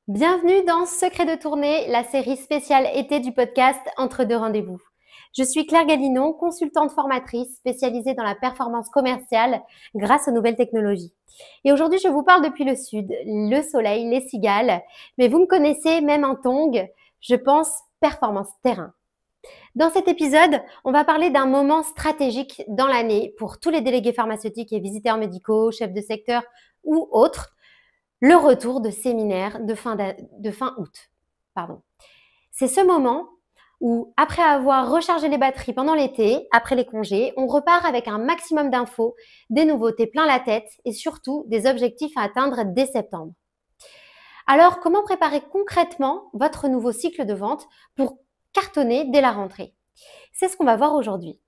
Bienvenue dans Secret de tournée, la série spéciale été du podcast Entre deux rendez-vous. Je suis Claire Galinon, consultante formatrice spécialisée dans la performance commerciale grâce aux nouvelles technologies. Et aujourd'hui, je vous parle depuis le sud, le soleil, les cigales, mais vous me connaissez même en tongs, je pense performance terrain. Dans cet épisode, on va parler d'un moment stratégique dans l'année pour tous les délégués pharmaceutiques et visiteurs médicaux, chefs de secteur ou autres. Le retour de séminaire de fin août. C'est ce moment où, après avoir rechargé les batteries pendant l'été, après les congés, on repart avec un maximum d'infos, des nouveautés plein la tête et surtout des objectifs à atteindre dès septembre. Alors, comment préparer concrètement votre nouveau cycle de vente pour cartonner dès la rentrée? C'est ce qu'on va voir aujourd'hui.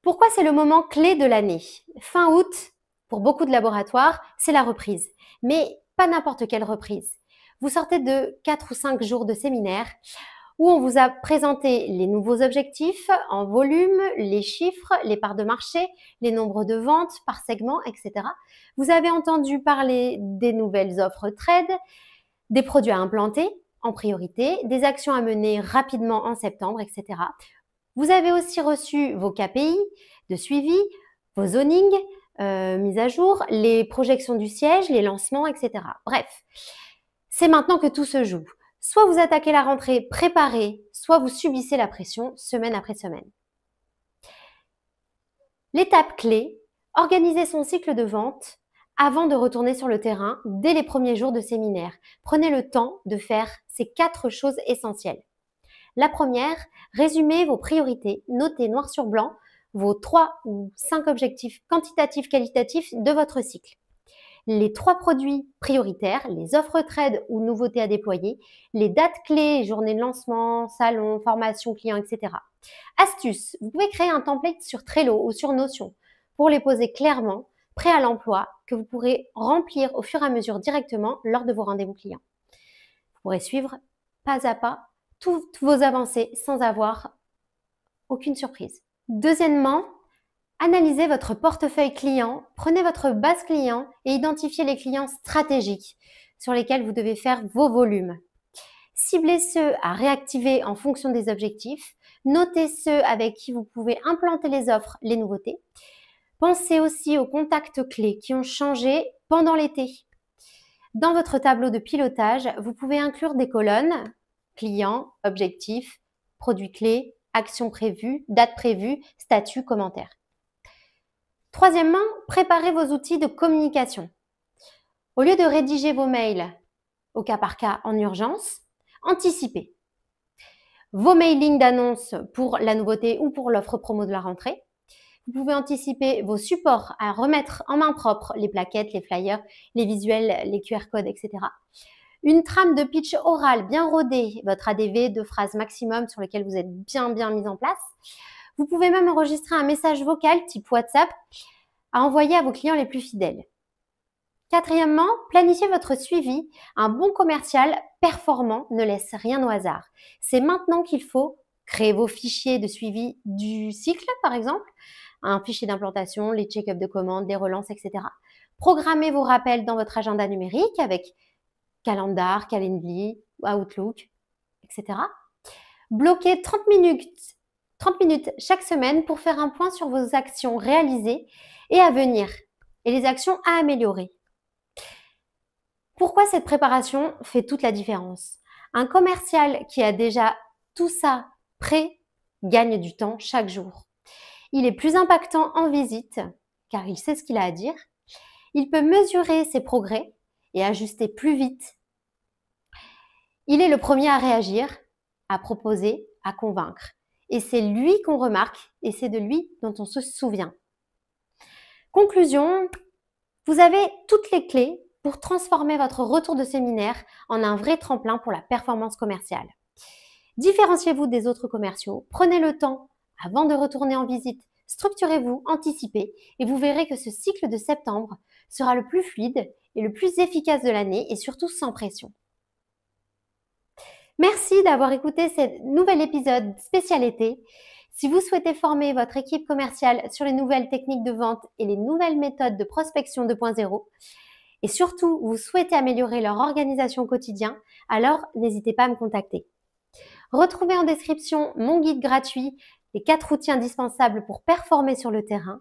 Pourquoi c'est le moment clé de l'année? Fin août, pour beaucoup de laboratoires, c'est la reprise. Mais pas n'importe quelle reprise. Vous sortez de 4 ou 5 jours de séminaire où on vous a présenté les nouveaux objectifs en volume, les chiffres, les parts de marché, les nombres de ventes par segment, etc. Vous avez entendu parler des nouvelles offres trade, des produits à implanter en priorité, des actions à mener rapidement en septembre, etc. Vous avez aussi reçu vos KPI de suivi, vos zonings, mises à jour, les projections du siège, les lancements, etc. Bref, c'est maintenant que tout se joue. Soit vous attaquez la rentrée préparée, soit vous subissez la pression semaine après semaine. L'étape clé, organiser son cycle de vente avant de retourner sur le terrain dès les premiers jours de séminaire. Prenez le temps de faire ces 4 choses essentielles. La première, résumez vos priorités, notez noir sur blanc vos 3 ou 5 objectifs quantitatifs, qualitatifs de votre cycle. Les 3 produits prioritaires, les offres trade ou nouveautés à déployer, les dates clés, journées de lancement, salon, formation client, etc. Astuce, vous pouvez créer un template sur Trello ou sur Notion pour les poser clairement, prêts à l'emploi, que vous pourrez remplir au fur et à mesure directement lors de vos rendez-vous clients. Vous pourrez suivre pas à pas toutes vos avancées sans avoir aucune surprise. Deuxièmement, analysez votre portefeuille client, prenez votre base client et identifiez les clients stratégiques sur lesquels vous devez faire vos volumes. Ciblez ceux à réactiver en fonction des objectifs, notez ceux avec qui vous pouvez implanter les offres, les nouveautés. Pensez aussi aux contacts clés qui ont changé pendant l'été. Dans votre tableau de pilotage, vous pouvez inclure des colonnes clients, objectifs, produits clés, actions prévues, dates prévues, statuts, commentaires. Troisièmement, préparez vos outils de communication. Au lieu de rédiger vos mails au cas par cas en urgence, anticipez vos mailings d'annonce pour la nouveauté ou pour l'offre promo de la rentrée. Vous pouvez anticiper vos supports à remettre en main propre, les plaquettes, les flyers, les visuels, les QR codes, etc. Une trame de pitch oral bien rodée, votre ADV de phrases maximum sur lesquelles vous êtes bien mis en place. Vous pouvez même enregistrer un message vocal type WhatsApp à envoyer à vos clients les plus fidèles. Quatrièmement, planifiez votre suivi. Un bon commercial performant ne laisse rien au hasard. C'est maintenant qu'il faut créer vos fichiers de suivi du cycle, par exemple, un fichier d'implantation, les check-ups de commandes, les relances, etc. Programmez vos rappels dans votre agenda numérique avec Calendar, Calendly, Outlook, etc. Bloquez 30 minutes chaque semaine pour faire un point sur vos actions réalisées et à venir et les actions à améliorer. Pourquoi cette préparation fait toute la différence? Un commercial qui a déjà tout ça prêt gagne du temps chaque jour. Il est plus impactant en visite car il sait ce qu'il a à dire. Il peut mesurer ses progrès et ajuster plus vite. Il est le premier à réagir, à proposer, à convaincre. Et c'est lui qu'on remarque et c'est de lui dont on se souvient. Conclusion, vous avez toutes les clés pour transformer votre retour de séminaire en un vrai tremplin pour la performance commerciale. Différenciez-vous des autres commerciaux, prenez le temps avant de retourner en visite, structurez-vous, anticipez et vous verrez que ce cycle de septembre sera le plus fluide et le plus efficace de l'année et surtout sans pression. Merci d'avoir écouté ce nouvel épisode spécial été. Si vous souhaitez former votre équipe commerciale sur les nouvelles techniques de vente et les nouvelles méthodes de prospection 2.0, et surtout vous souhaitez améliorer leur organisation au quotidien, alors n'hésitez pas à me contacter. Retrouvez en description mon guide gratuit, les 4 outils indispensables pour performer sur le terrain,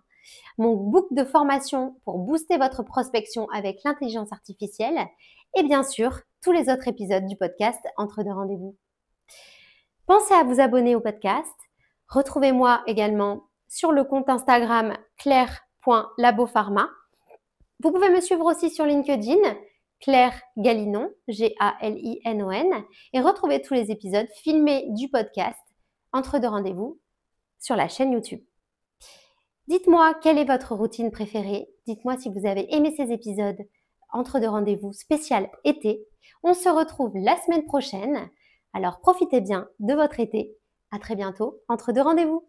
mon book de formation pour booster votre prospection avec l'intelligence artificielle et bien sûr tous les autres épisodes du podcast Entre deux rendez-vous. Pensez à vous abonner au podcast. Retrouvez-moi également sur le compte Instagram claire.labopharma. Vous pouvez me suivre aussi sur LinkedIn, Claire Galinon, Galinon, et retrouver tous les épisodes filmés du podcast Entre deux rendez-vous sur la chaîne YouTube. Dites-moi quelle est votre routine préférée. Dites-moi si vous avez aimé ces épisodes Entre deux rendez-vous spécial été. On se retrouve la semaine prochaine. Alors profitez bien de votre été. À très bientôt entre deux rendez-vous.